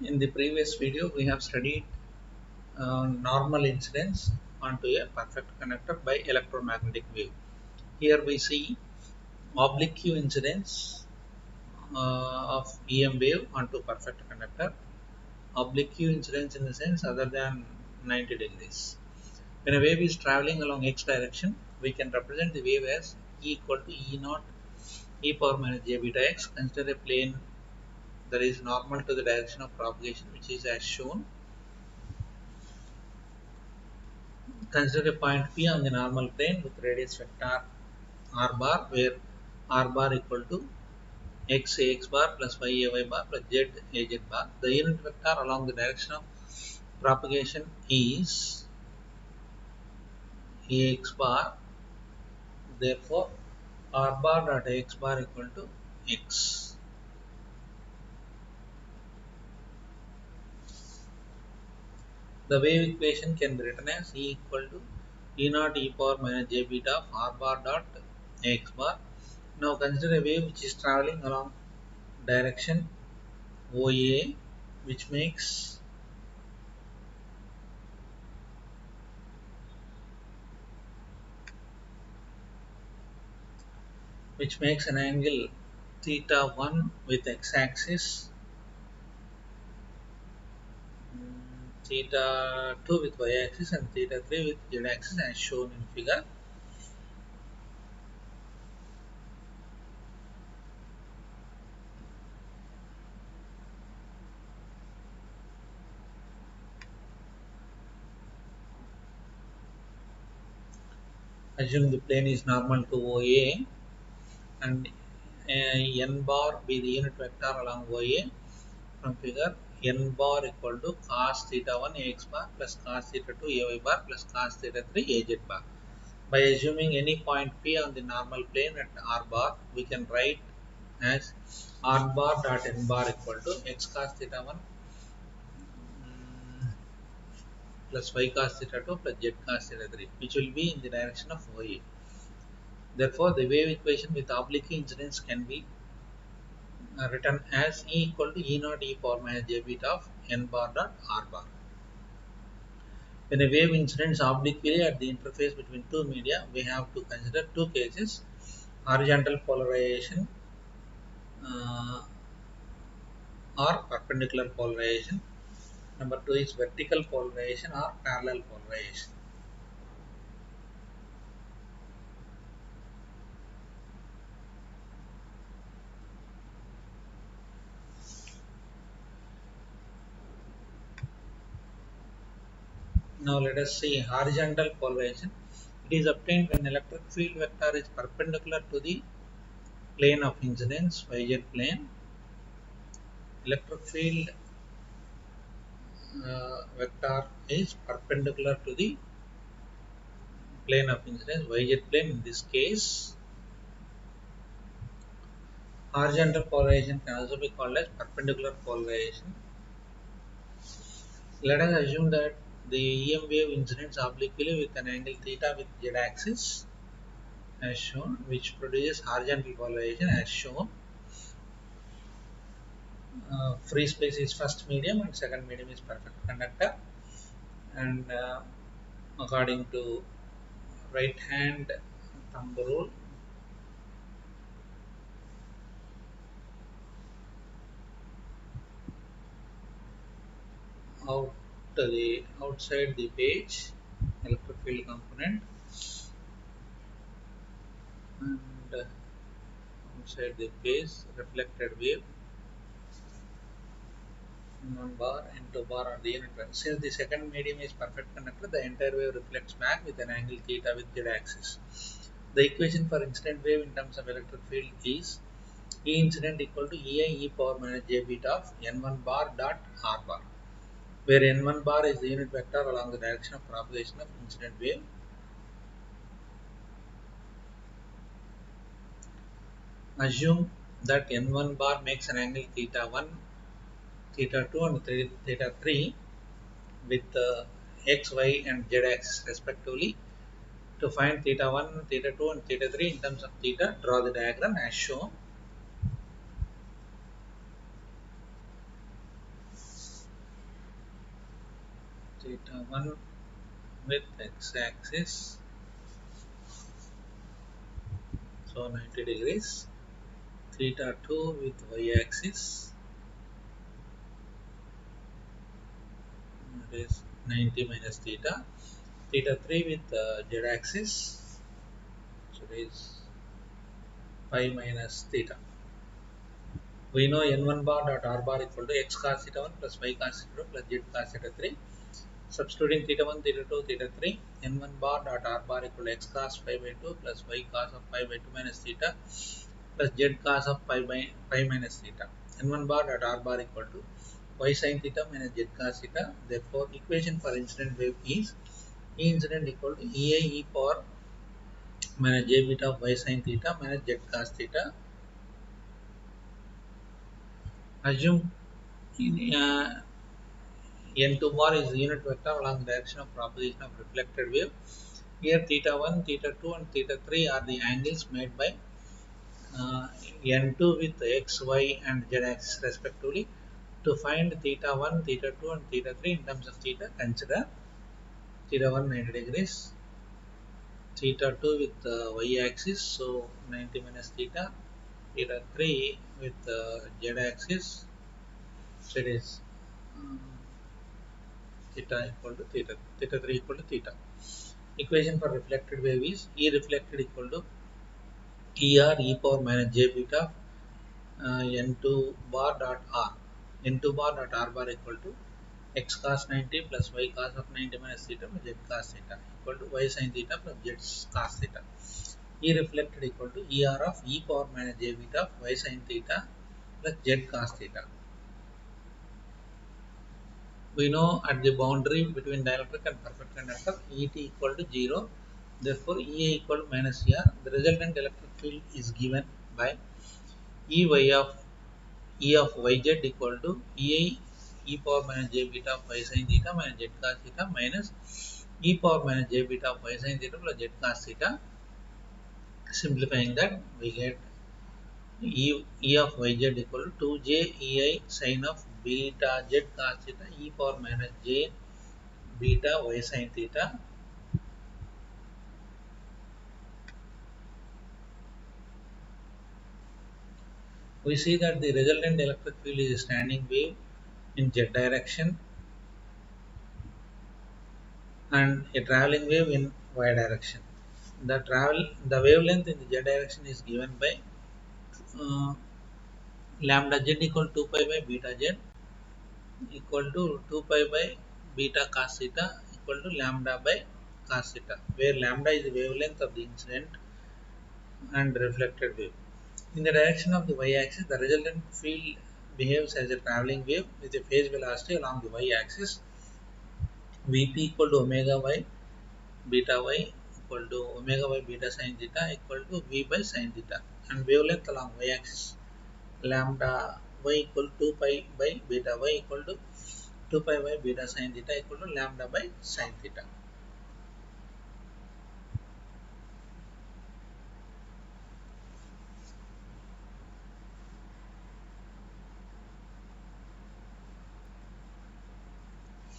In the previous video, we have studied normal incidence onto a perfect conductor by electromagnetic wave. Here we see oblique incidence of EM wave onto perfect conductor. Oblique incidence in the sense other than 90 degrees. When a wave is traveling along x direction, we can represent the wave as E equal to E naught e power minus j beta x. Consider a plane that is normal to the direction of propagation, which is as shown. Consider a point P on the normal plane with radius vector r bar, where r bar equal to x a x bar plus y a y bar plus z a z bar. The unit vector along the direction of propagation is a x bar. Therefore, r bar dot a x bar equal to x. The wave equation can be written as E equal to E naught e power minus j beta of r bar dot x bar. Now consider a wave which is traveling along direction OA, which makes an angle theta 1 with x-axis, theta 2 with y-axis, and theta 3 with z-axis as shown in figure. Assume the plane is normal to OA and n bar be the unit vector along OA. From figure, n bar equal to cos theta 1 ax bar plus cos theta 2 ay bar plus cos theta 3 az bar. By assuming any point P on the normal plane at r bar, we can write as r bar dot n bar equal to x cos theta 1 plus y cos theta 2 plus z cos theta 3, which will be in the direction of OA. Therefore, the wave equation with oblique incidence can be written as E equal to E naught e power minus j beta of n bar dot r bar. When a wave incidents obliquely at the interface between two media, we have to consider two cases: horizontal polarization or perpendicular polarization. Number two is vertical polarization or parallel polarization. Now let us see horizontal polarization. It is obtained when electric field vector is perpendicular to the plane of incidence, yz plane. Electric field vector is perpendicular to the plane of incidence, yz plane. In this case, horizontal polarization can also be called as perpendicular polarization. Let us assume that the EM wave incidents obliquely with an angle theta with z axis as shown, which produces horizontal polarization as shown. Free space is first medium and second medium is perfect conductor, and according to right hand thumb rule, outside the page electric field component, and outside the page reflected wave one bar and 2 bar on the unit vector. Since the second medium is perfect conductor, the entire wave reflects back with an angle theta with z axis. The equation for incident wave in terms of electric field is E incident equal to Ei e power minus j beta of n1 bar dot r bar, where n1 bar is the unit vector along the direction of propagation of incident wave. Assume that n1 bar makes an angle theta 1, theta 2 and theta 3 with x, y and z axis respectively. To find theta 1, theta 2 and theta 3 in terms of theta, draw the diagram as shown. theta 1 with x-axis, so 90 degrees, theta 2 with y-axis, that is 90 minus theta, theta 3 with z-axis, so it is pi minus theta. We know n1 bar dot r bar equal to x cos theta 1 plus y cos theta 2 plus z cos theta 3. Substituting theta 1, theta 2, theta 3, n1 bar dot r bar equal to x cos pi by 2 plus y cos of pi by 2 minus theta plus z cos of pi minus theta. n1 bar dot r bar equal to y sin theta minus z cos theta. Therefore, equation for incident wave is E incident equal to Ei e power minus j beta of y sin theta minus z cos theta. Assume n2 bar is the unit vector along the direction of propagation of reflected wave. Here theta 1, theta 2 and theta 3 are the angles made by n2 with x, y and z axis respectively. To find theta 1, theta 2 and theta 3 in terms of theta, consider theta 1 90 degrees, theta 2 with y axis, so 90 minus theta, theta 3 with z axis, so it is theta equal to theta, theta 3 equal to theta. Equation for reflected wave is E reflected equal to ER e power minus j beta n2 bar dot r. n2 bar dot r bar equal to x cos 90 plus y cos of 90 minus theta plus z cos theta equal to y sin theta plus z cos theta. E reflected equal to ER of e power minus j beta of y sin theta plus z cos theta. We know at the boundary between dielectric and perfect conductor Et equal to 0. Therefore, Ea equal to minus Er. The resultant electric field is given by Ey of E of yz equal to Ei e power minus j beta of y sin theta minus z cos theta minus e power minus j beta of y sin theta plus z cos theta. Simplifying that, we get E of yz equal to 2j Ei sin of beta z cos theta e power minus j beta y sin theta. We see that the resultant electric field is a standing wave in z direction and a traveling wave in y direction. The wavelength in the z direction is given by lambda z equal to 2 pi by beta z equal to 2 pi by beta cos theta equal to lambda by cos theta, where lambda is the wavelength of the incident and reflected wave. In the direction of the y-axis, the resultant field behaves as a traveling wave with a phase velocity along the y-axis. Vp equal to omega y beta y equal to omega y beta sin theta equal to v by sin theta, and wavelength along y-axis lambda y equal to 2 pi by beta y equal to 2 pi by beta sin theta equal to lambda by sin theta.